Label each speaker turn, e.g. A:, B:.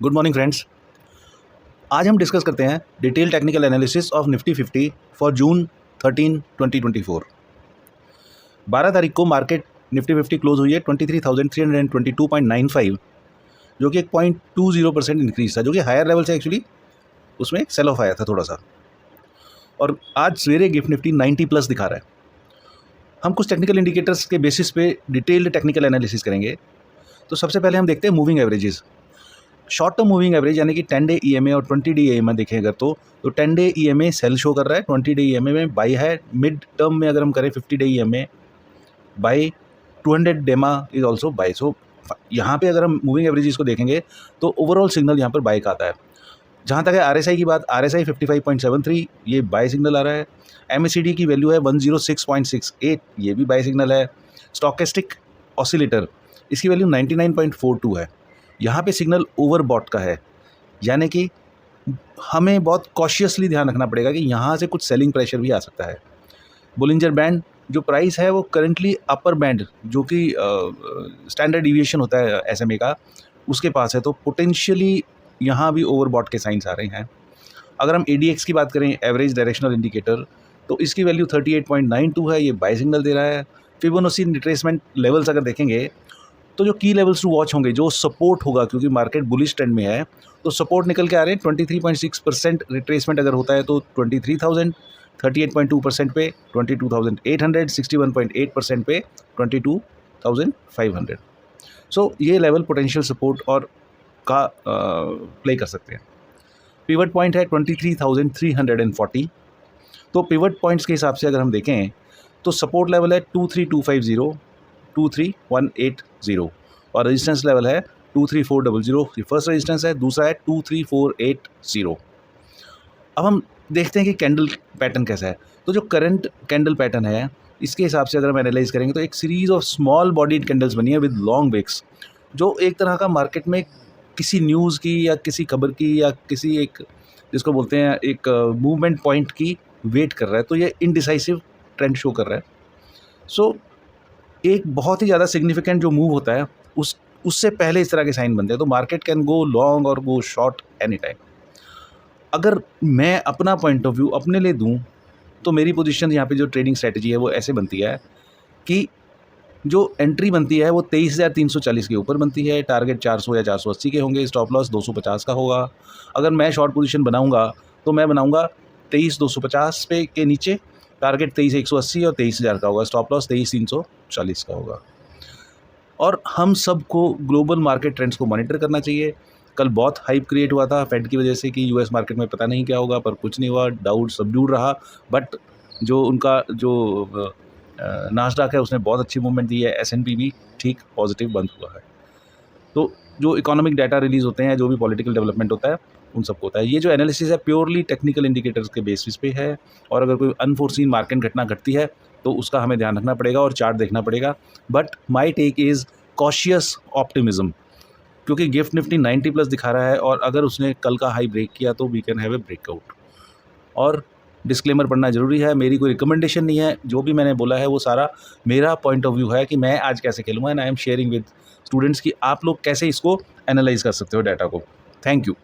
A: Good morning friends. आज हम discuss करते हैं detail technical analysis of Nifty 50 for जून 13, 2024। 12 तारीख को मार्केट निफ्टी 50 क्लोज हुई है 23,322.95, जो कि एक 0.20% इंक्रीज था, जो कि हायर लेवल से एक्चुअली उसमें एक सेल ऑफ आया था थोड़ा सा। और आज सवेरे गिफ्ट निफ्टी 90 प्लस दिखा रहा है। हम कुछ टेक्निकल इंडिकेटर्स के बेसिस पे डिटेल्ड टेक्निकल एनालिसिस करेंगे। तो सबसे पहले हम देखते हैं moving averages. Short term moving average यानी कि 10 डे EMA और 20 डे EMA देखें अगर तो 10 डे EMA सेल शो कर रहा है, 20 डे EMA में बाई है। मिड टर्म में अगर हम करें 50 डे EMA बाई, 200 डेमा इज ऑल्सो बाई। सो यहाँ पे अगर हम मूविंग एवरेजेस को देखेंगे तो ओवरऑल सिग्नल यहाँ पर बाई का आता है। जहाँ तक है RSI की बात, RSI 55.73 ये बाई सिग्नल आ रहा है। MACD की वैल्यू है 106.68, ये भी बाई सिग्नल है। स्टॉकेस्टिक ऑसिलेटर इसकी वैल्यू 99.42 है। यहाँ पे सिग्नल ओवरबॉट का है, यानी कि हमें बहुत कॉशियसली ध्यान रखना पड़ेगा कि यहाँ से कुछ सेलिंग प्रेशर भी आ सकता है। बोलिंजर बैंड जो प्राइस है वो करंटली अपर बैंड, जो कि स्टैंडर्ड डिविएशन होता है SMA का, उसके पास है। तो पोटेंशियली यहाँ भी ओवरबॉट के साइंस आ रहे हैं। अगर हम ADX की बात करें, एवरेज डायरेक्शनल इंडिकेटर, तो इसकी वैल्यू 38.92 है, ये बाई सिग्नल दे रहा है। फिबोनाची रिट्रेसमेंट लेवल्स अगर देखेंगे तो जो की लेवल्स टू वॉच होंगे, जो सपोर्ट होगा, क्योंकि मार्केट बुलिश ट्रेंड में है, तो सपोर्ट निकल के आ रहे हैं 23.6% रिट्रेसमेंट अगर होता है तो 23,000, 38.2% पे 22,800, 61.8% पे 22,500। सो ये लेवल पोटेंशियल सपोर्ट और का प्ले कर सकते हैं। पिवट पॉइंट है 23,340। तो पिवट पॉइंट्स के हिसाब से अगर हम देखें तो सपोर्ट लेवल है 23,250, 23,180 और रेजिस्टेंस लेवल है 23,400। ये फर्स्ट रेजिस्टेंस है, दूसरा है 23,480। अब हम देखते हैं कि कैंडल पैटर्न कैसा है। तो जो करंट कैंडल पैटर्न है, इसके हिसाब से अगर हम एनालाइज करेंगे तो एक series of small bodied candles बनी है विद लॉन्ग विक्स, जो एक तरह का मार्केट में किसी न्यूज़ की या किसी खबर की या किसी एक, जिसको बोलते हैं एक मूवमेंट पॉइंट की वेट कर रहा है। तो ये इनडिसाइसिव ट्रेंड शो कर रहा है। सो एक बहुत ही ज़्यादा सिग्निफिकेंट जो मूव होता है उससे पहले इस तरह के साइन बनते हैं। तो मार्केट कैन गो लॉन्ग और गो शॉर्ट एनी टाइम। अगर मैं अपना पॉइंट ऑफ व्यू अपने लिए दूं तो मेरी पोजीशन यहाँ पे जो ट्रेडिंग स्ट्रेटजी है वो ऐसे बनती है कि जो एंट्री बनती है वो 23,340 के ऊपर बनती है। टारगेट 400 या 480 के होंगे। स्टॉप लॉस 250 का होगा। अगर मैं शॉर्ट पोजीशन बनाऊंगा तो मैं बनाऊंगा 23,250 पे के नीचे। टारगेट 23,180 और 23,000 का होगा। स्टॉप लॉस 23,340 का होगा। और हम सबको ग्लोबल मार्केट ट्रेंड्स को मॉनिटर करना चाहिए। कल बहुत हाइप क्रिएट हुआ था फेड की वजह से कि US मार्केट में पता नहीं क्या होगा, पर कुछ नहीं हुआ। डाउट सबड्यूड रहा, बट जो उनका जो नास्डॉक है उसने बहुत अच्छी मूवमेंट दी है। S&P भी ठीक पॉजिटिव बंद हुआ है। तो जो इकोनॉमिक डाटा रिलीज होते हैं, जो भी पॉलिटिकल डेवलपमेंट होता है, उन सबको होता है। ये जो एनालिसिस है प्योरली टेक्निकल इंडिकेटर्स के बेसिस पे है, और अगर कोई अनफोर्सीन मार्केट घटना घटती है तो उसका हमें ध्यान रखना पड़ेगा और चार्ट देखना पड़ेगा। But my take is cautious optimism, क्योंकि गिफ्ट निफ्टी 90 प्लस दिखा रहा है, और अगर उसने कल का हाई ब्रेक किया तो we can have a breakout. और डिस्क्लेमर पढ़ना ज़रूरी है, मेरी कोई रिकमेंडेशन नहीं है। जो भी मैंने बोला है वो सारा मेरा पॉइंट ऑफ व्यू है कि मैं आज कैसे खेलूँगा, and I am sharing with students कि आप लोग कैसे इसको एनालाइज कर सकते हो डाटा को। Thank you.